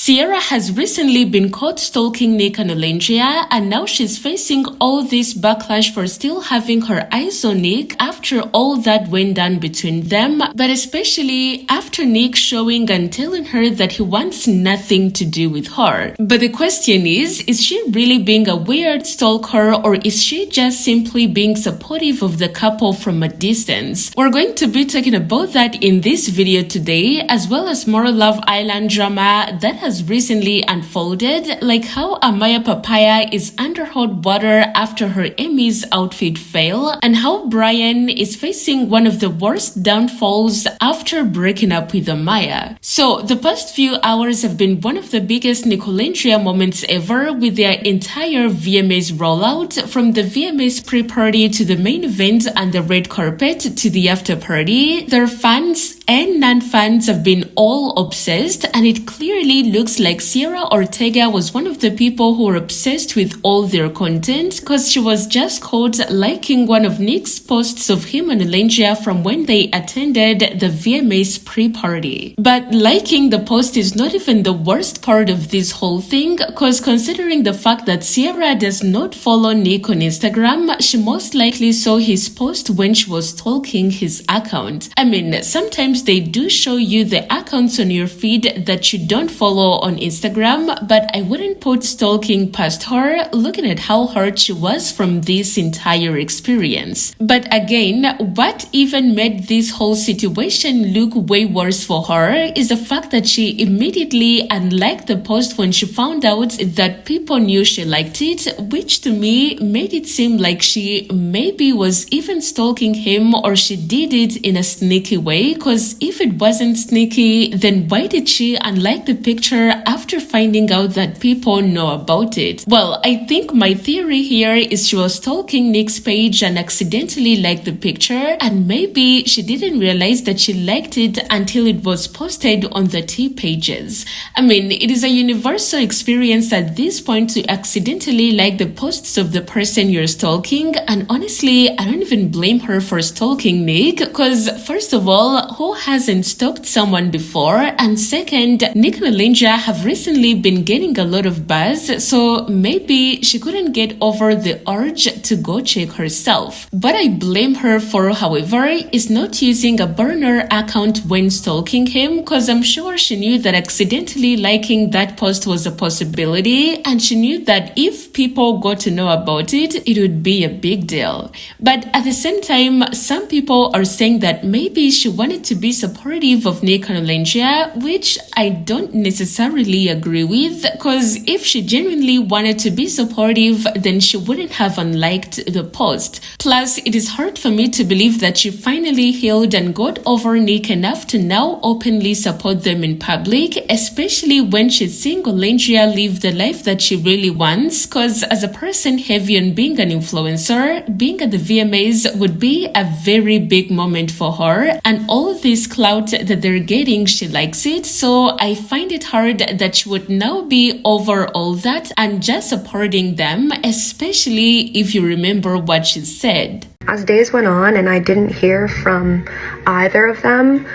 Cierra has recently been caught stalking Nick and Olandria, and now she's facing all this backlash for still having her eyes on Nick after all that went down between them, but especially after Nick showing and telling her that he wants nothing to do with her. But the question is she really being a weird stalker, or is she just simply being supportive of the couple from a distance? We're going to be talking about that in this video today, as well as more Love Island drama that has recently unfolded, like how Amaya Papaya is under hot water after her Emmy's outfit fail, and how Brian is facing one of the worst downfalls after breaking up with Amaya. So the past few hours have been one of the biggest nicolandria moments ever, with their entire VMAs rollout, from the VMAs pre-party to the main event and the red carpet to the after party. Their fans and non-fans have been all obsessed, and it clearly looks like Sierra Ortega was one of the people who were obsessed with all their content, because she was just caught liking one of Nick's posts of him and Olandria from when they attended the VMAs pre-party. But liking the post is not even the worst part of this whole thing, because considering the fact that Sierra does not follow Nick on Instagram, she most likely saw his post when she was stalking his account. I mean, sometimes they do show you the accounts on your feed that you don't follow on Instagram, but I wouldn't put stalking past her, looking at how hurt she was from this entire experience. But again, what even made this whole situation look way worse for her is the fact that she immediately unliked the post when she found out that people knew she liked it, which to me made it seem like she maybe was even stalking him, or she did it in a sneaky way, because if it wasn't sneaky, then why did she unlike the picture after finding out that people know about it? Well, I think my theory here is she was stalking Nick's page and accidentally liked the picture, and maybe she didn't realize that she liked it until it was posted on the T pages. I mean, it is a universal experience at this point to accidentally like the posts of the person you're stalking, and honestly, I don't even blame her for stalking Nick, because first of all, who hasn't stalked someone before? And second, Nick and Olandria have recently been getting a lot of buzz, so maybe she couldn't get over the urge to go check herself. But I blame her for, however, is not using a burner account when stalking him, because I'm sure she knew that accidentally liking that post was a possibility, and she knew that if people got to know about it, it would be a big deal. But at the same time, some people are saying that maybe she wanted to be supportive of Nick and Olandria, which I don't necessarily agree with, because if she genuinely wanted to be supportive, then she wouldn't have unliked the post. Plus, it is hard for me to believe that she finally healed and got over Nick enough to now openly support them in public, especially when she's seeing Olandria live the life that she really wants, because as a person heavy on being an influencer, being at the VMAs would be a very big moment for her, and all this clout that they're getting, she likes it, so I find it hard that she would now be over all that and just supporting them, especially if you remember what she said. As days went on and I didn't hear from either of them,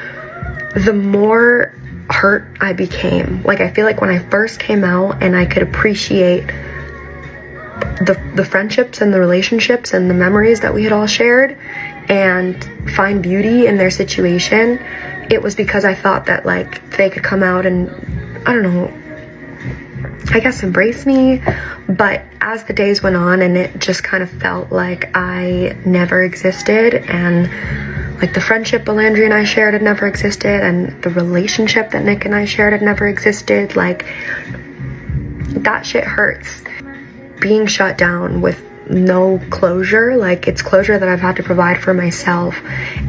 the more hurt I became. Like, I feel like when I first came out and I could appreciate the friendships and the relationships and the memories that we had all shared and find beauty in their situation, it was because I thought that, like, they could come out and, I don't know, I guess embrace me. But as the days went on and it just kind of felt like I never existed, and like the friendship Olandria and I shared had never existed, and the relationship that Nick and I shared had never existed, like, that shit hurts. Being shut down with no closure, like, it's closure that I've had to provide for myself,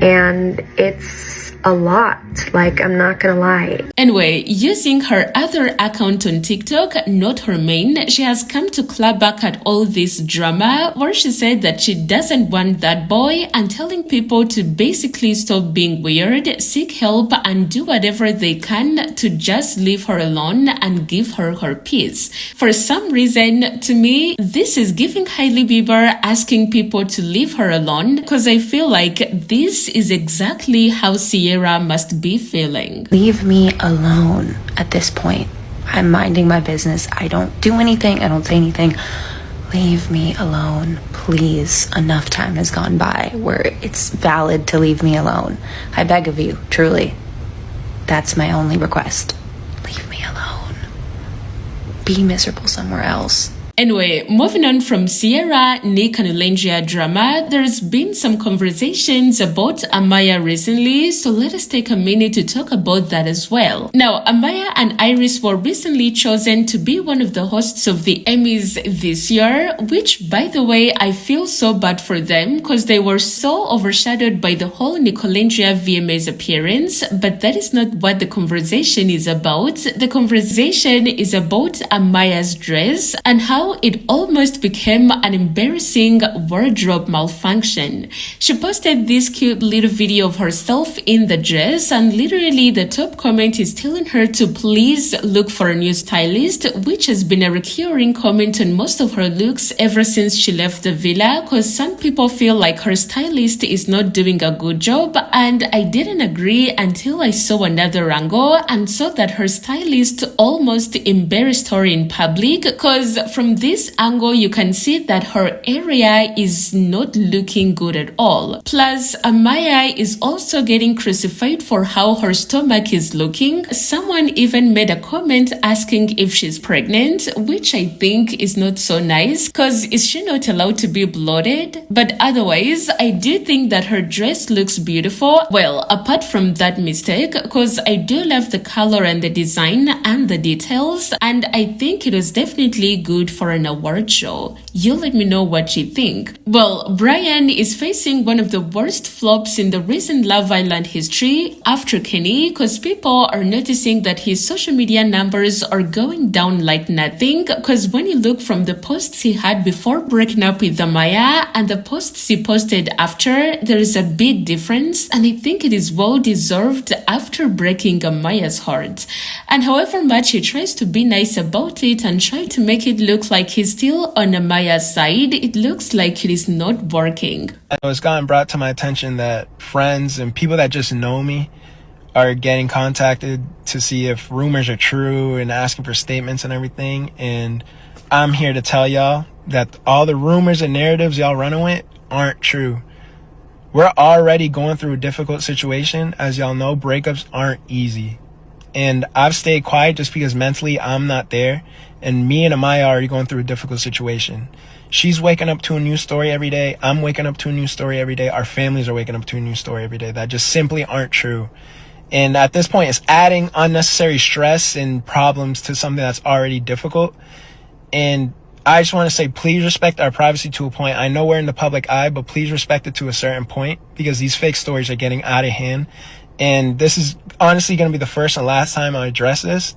and it's a lot, like, I'm not gonna lie. Anyway, using her other account on TikTok, not her main, she has come to clap back at all this drama, where she said that she doesn't want that boy, and telling people to basically stop being weird, seek help, and do whatever they can to just leave her alone and give her her peace. For some reason, to me, this is giving Hailey Bieber asking people to leave her alone, because I feel like this is exactly how Cierra must be feeling. Leave me alone at this point. I'm minding my business. I don't do anything. I don't say anything. Leave me alone, please. Enough time has gone by where it's valid to leave me alone. I beg of you, truly. That's my only request. Leave me alone. Be miserable somewhere else. Anyway, moving on from Cierra, Nick and Olandria drama, there's been some conversations about Amaya recently, so let us take a minute to talk about that as well. Now, Amaya and Iris were recently chosen to be one of the hosts of the Emmys this year, which, by the way, I feel so bad for them because they were so overshadowed by the whole nicolandria VMAs appearance, but that is not what the conversation is about. The conversation is about Amaya's dress and how it almost became an embarrassing wardrobe malfunction. She posted this cute little video of herself in the dress, and literally the top comment is telling her to please look for a new stylist, which has been a recurring comment on most of her looks ever since she left the villa, because some people feel like her stylist is not doing a good job, and I didn't agree until I saw another angle and saw that her stylist almost embarrassed her in public, because from this angle you can see that her area is not looking good at all. Plus, Amaya is also getting crucified for how her stomach is looking. Someone even made a comment asking if she's pregnant, which I think is not so nice, because is she not allowed to be bloated? But otherwise, I do think that her dress looks beautiful. Well, apart from that mistake, because I do love the color and the design and the details, and I think it was definitely good for an award show. You let me know what you think. Well, Brian is facing one of the worst flops in the recent Love Island history after Kenny, because people are noticing that his social media numbers are going down like nothing, because when you look from the posts he had before breaking up with Amaya and the posts he posted after, there is a big difference, and I think it is well deserved after breaking Amaya's heart. And however much he tries to be nice about it and try to make it look like he's still on Amaya's side, it looks like it is not working. It's gotten brought to my attention that friends and people that just know me are getting contacted to see if rumors are true and asking for statements and everything. And I'm here to tell y'all that all the rumors and narratives y'all running with aren't true. We're already going through a difficult situation. As y'all know, breakups aren't easy. And I've stayed quiet just because mentally I'm not there. And me and Amaya are already going through a difficult situation. She's waking up to a new story every day. I'm waking up to a new story every day. Our families are waking up to a new story every day that just simply aren't true. And at this point, it's adding unnecessary stress and problems to something that's already difficult. And I just want to say, please respect our privacy to a point. I know we're in the public eye, but please respect it to a certain point, because these fake stories are getting out of hand. And this is honestly going to be the first and last time I address this.